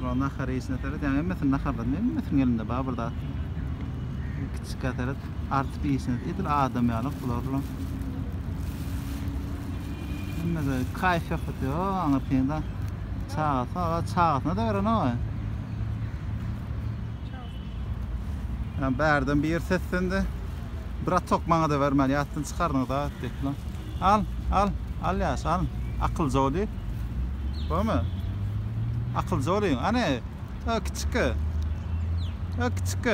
Ulan nahar iyisine teret. Yani emmesin naharladım. Emmesin elinde bağ burada. Küçük teret. Artıp iyisine. İdil adam yani. Kulağırlan. Emmeze kayf yapıyor. Anırtıyında. Çağatına da veren o. Yani bärden bir seslendi. Bırak tokmana da vermeli. Yattın çıkarını da. Al yaş al. Akıl zoli. Bu mu? Akıl zoli. Anne. O küçük. O küçük.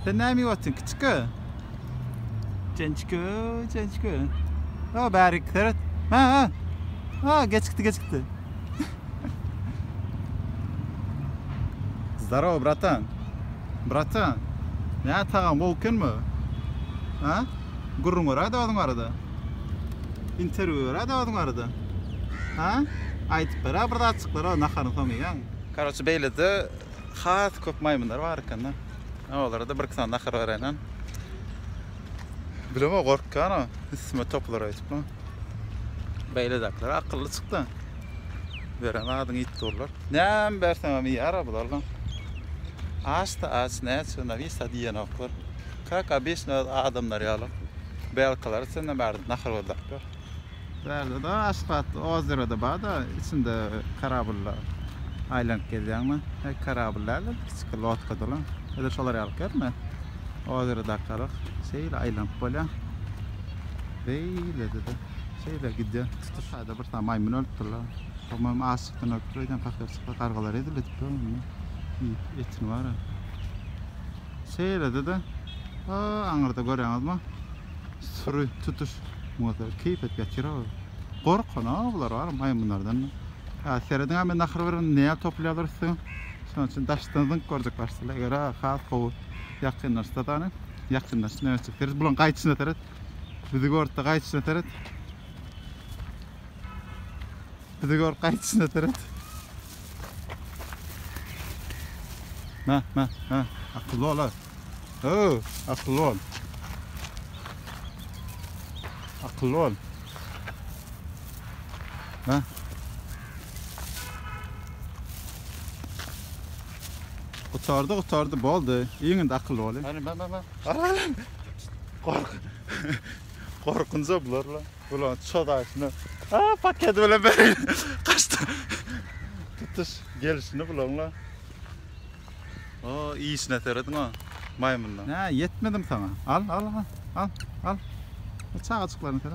Sen ne mi yaptın küçük? Gençkü. O bärik teret. Ha geçikti. Здорово, братан. Bratан. Ne tağam volkan mı? Ha? Gurrun var adamın arada. Interview var adamın arada. Ha? Aytıp bera burada açıklar o naharın tomayan. Короче beylede xat köp maymunlar var ekan da. Olarda bir kısan nahar var aynan. Bileme korkkan o. İsme toplar aytıp mı? Beyledaklar akıllı çıktı. Veren adın it doğrular. Nem bersem iyi arabalar lan. Ağaç ne sonra vista diyen oklar. Kaka 5 adamlar yalıp belkaları senden berdi nahar oldular. Berdi da asfalt ozerada var da içinde karabullar aylanıp gelýärmi? Karabullar kiçik lotkadylar. Eder şolar yalıp gelme. Ozerada kalıp şeýle aylanıp bolýar. Beýle dedi. Şeýle gidýär. Tutuşada bir tane maymun öldürler. Tamam aşıktan öldürýän pakırçykla kargalar edilip durýar. Etin var. Şeýle dedi. Aňyrda görýäňizmi? Sürü tutuş motor keyfet geçirir. Korkun bular var maymunlardan. Ha sereden hemen nahar veren näme toplaýarsyň? Şoň üçin daşdandyň görjek başlaýar. Gara hat gowy ýakynlaşdany. Ýakynlaşdyň näçe bulan gaýtsyna teret. Bizi gördi gaýtsyna teret. Bizi gör gaýtsyna teret. Ma. Akıllı ol. Akıllı ol. Akıllı ol. Ha? Kurtardı boldu. Iňinde akıllı ol. Ben. Korkunca bular la. Ulan çodaşını. Paket bilen beri kaçtı. Tutuş gelişini bulan la. İyisine teredin ha. Maymunla. Ne yetmedim sana. Al. Çağ açıklarını tere.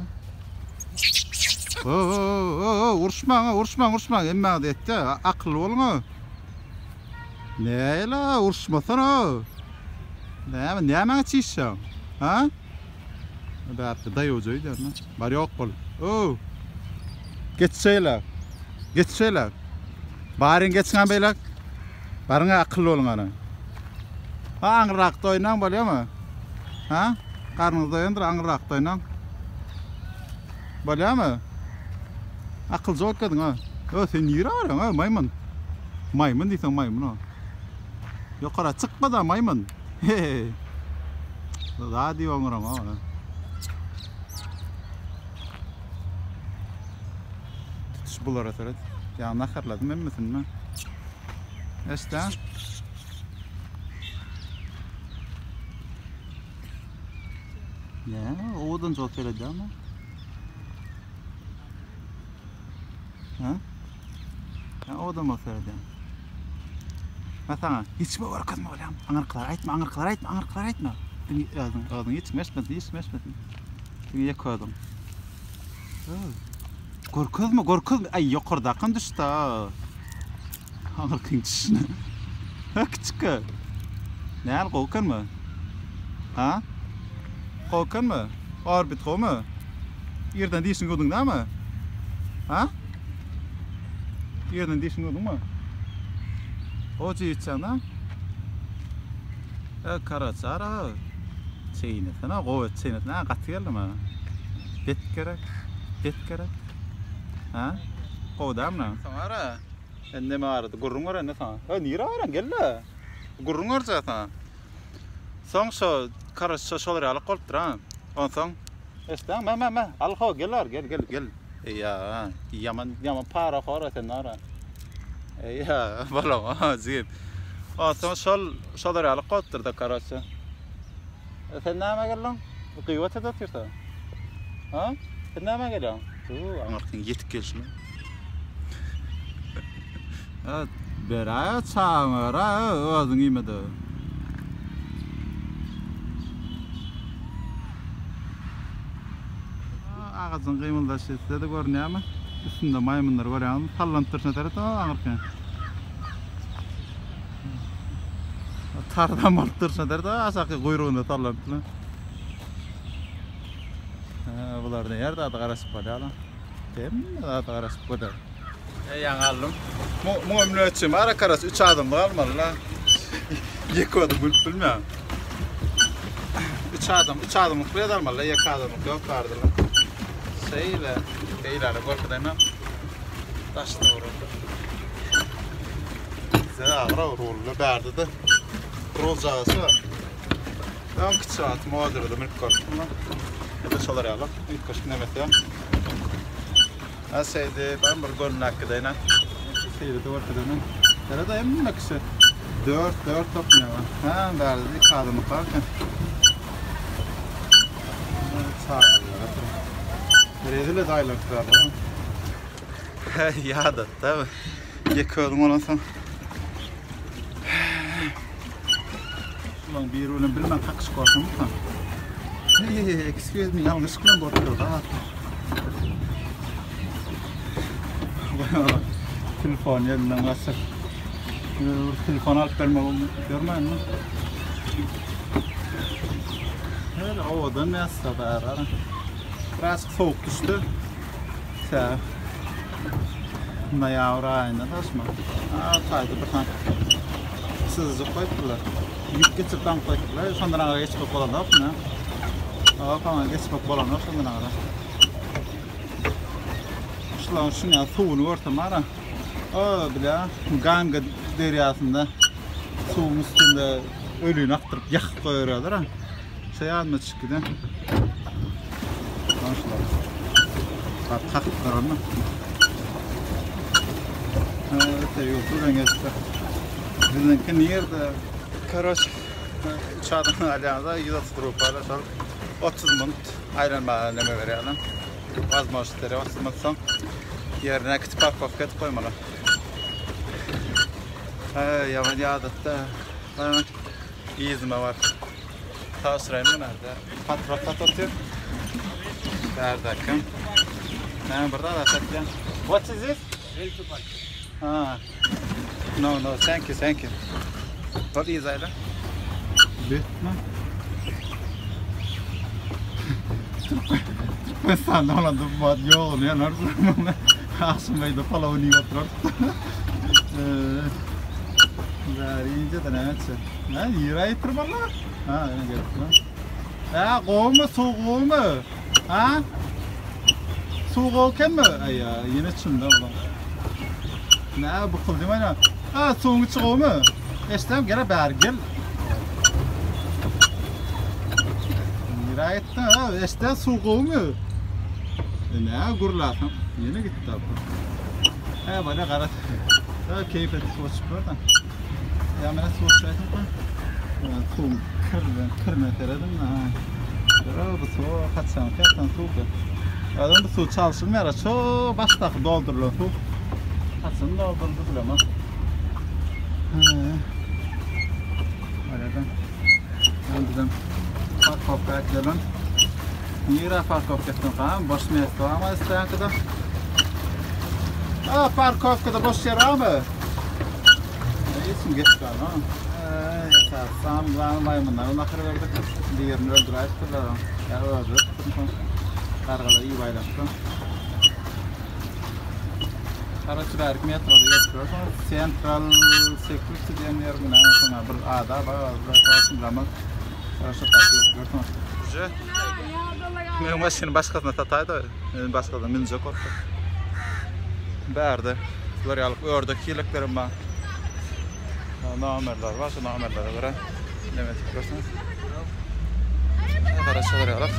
Uruşma. Emme de etti. Akıllı olma. Ne la uruşmasana. Ne bana çişşam? Ha? Belki dayı hocaydı ya. Bari yok bol. Geçseyler. Barin geçsen beyler. Barına akıllı olun ana. Aňyrak doýnan bolýarmy? Ha? Karnyňyz doýandyr aňyrak doýnan. Bolýarmy? Akyl jok edin ha. Sen ýere baraň ha maymun. Maymun diýsen maymun ha. Ýokara çykma da maymun. Da diýoňram ha. Tutuş bular atarat. Ya naharladım emmesinmi? Este. Ya, odan çok öyle ama. Ha? Ya odan mı öyle? Mesela hiç mi var kadın olayım? Anırklar aytma. Adın hiç mesmedin. Niye koydum? Korkuz mu? Ay yukarıda kan düştü. Anırkın düştü. Küçük. Ne al korkun mu? Ha? Korkun mu? Orbit ko mu? Yerden değilsin gördün değil mi? Ha? Yerden değilsin gördün mü? O cihçana? Karaçara. Çeynetine, kovet çeynetine katı geldi mi? Bet gerek. Ha? Kovdam mı? Sonra? Ne mi aradı? Gurrun var ne sana? Niye aran gel la? Gurrun var zaten. Son şu karşı şoları alıp koltur ha. On son. İşte ma. Al ho gel. Ya yaman para khora sen ara. Ya, balam, ha, zin. Aslında şol aralık qotturda karaça. Sen näme geldiň? Bu qywaty da tyrta. Ha? Sen näme geldiň? Aňarkyň yetip gelşini. Ha, bera çaňara özüň ýmedi. Ağacın gymyldaşypdy da görnäme. Üstünde maymunlar görýän, tallantyrsna tarata aňarkyň. Tardan marttırsna tarata aşaky guyrugyna tallantyla. Bular da ýerde ady garaşyp bolýar. Dem ady garaşyp bolýar. Ýaňalym. Muamnöçüm ara karas 3 adam galmaly la. Ýeki adam bilmem. 3 adam bir almaly, ýeki adam ýok bardylar. Seyle, beýlere gorkudayma. Taşda uruldu. Zara uruldu berdi. Rolcası var. Ben küçük atım o adırdı milk korktumla. Ya da şolar yalak. İlk koşuk nemeti ya. Asaydı ben bir golün hakkıdayla. Seyri de ortadayla. Yara da emin nakışı. 4 top ne var? Ha berdi ilk adımı kalkın. Çağırıyorlar. Rezil dayılıklar da. Ya da tabi. Yıkıyordum ona son. Ulan bir ulan bilmem kakış korkum mu? Excuse me, yanlışlıkla borçlu da. Telefon elinden basıp. Telefon alıp vermem görmeyin mi? Öyle ovadan ne sefer ara. Biraz soğuk düştü. Sen. Yavru ayında taşma. Taydı bir tane. Sızcık koydular. Yük geçirden koydular. Sondan ara geçip bolanlar ne? Falan geçip bolanlar sondan ara. Şulan şuna suunu ortama ara. O bile Ganga deryasında suyun üstünde ölüyünü aktırıp yakıp koyuyorlar ha. Şey alma çıkıdı. Konuşlar. Taktılar onu. Evet, buradan geçti. Bizimki nerede? Karoç. Uçağdan alyanza 130 rupiyle sol 30 minut aylanma neme veriyorlar. Vazmoşları 30 minut son yerine kitap pakket koymalı. Yaman yağdıkta izme var. Tavsırayım mı nerede? Patrakat atıyor. Nerede? Ne burada da satacağım. What is this? No, thank you. What is it? Bitme. Ben sana anladım bu ad yolunu ya nerede? Asmaydı falan onu yatırır. Zarince de ne etsin? Ne yürüyüp valla? Ha ne geldi? Ha kovma su kovma. Ha? Su kovken mi? Ay ya yine çimde ulan. Ne bu kıldım aynen. Ha suyun içi kovma. İşte gene bergel. Yürüyüp ha işte su kovma. Ne gurlasam yine gitti abi. Ha bana karat. Ha keyif etti soğuk buradan. Ya bana soğuk şeydim ben. Soğuk kırmızı dedim ha. Bu soğuk kaç sene kaçtan soğuk. Adam bu soğuk çalışmıyor ya çok başta dolduruluyor soğuk. Kaçın doldurdu bile ama. Öyle ben dedim fark kopyaklarım. Niye fark kopyaklarım falan boş mu etti ama isteyen kadar. Parkovkada boş yer ama. İyisin geç kal ha. Yeter. Sağım maymunlar. Onu akır verdik. Diğerini öldürüyorlar. Ya öldü. Kargalar iyi baylattı. Karaçılar metroda getiriyor. Central Security diyen yer mi? Sonra bir ada var. Ramak. Karaçı takip ediyor. Güzel. Benim maşinin başkasına tataydı. Benim başkasına mince korktu. Bärde. Florialık ördek yeleklerim var. Namerler var. Şu namerlere göre demet görürsünüz. Arkadaşlar yarak.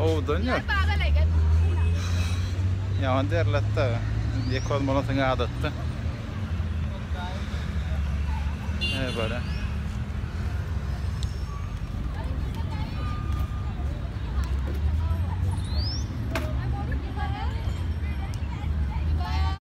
O dönüyor. Ya derlette. Yekol molatını adattı. Böyle.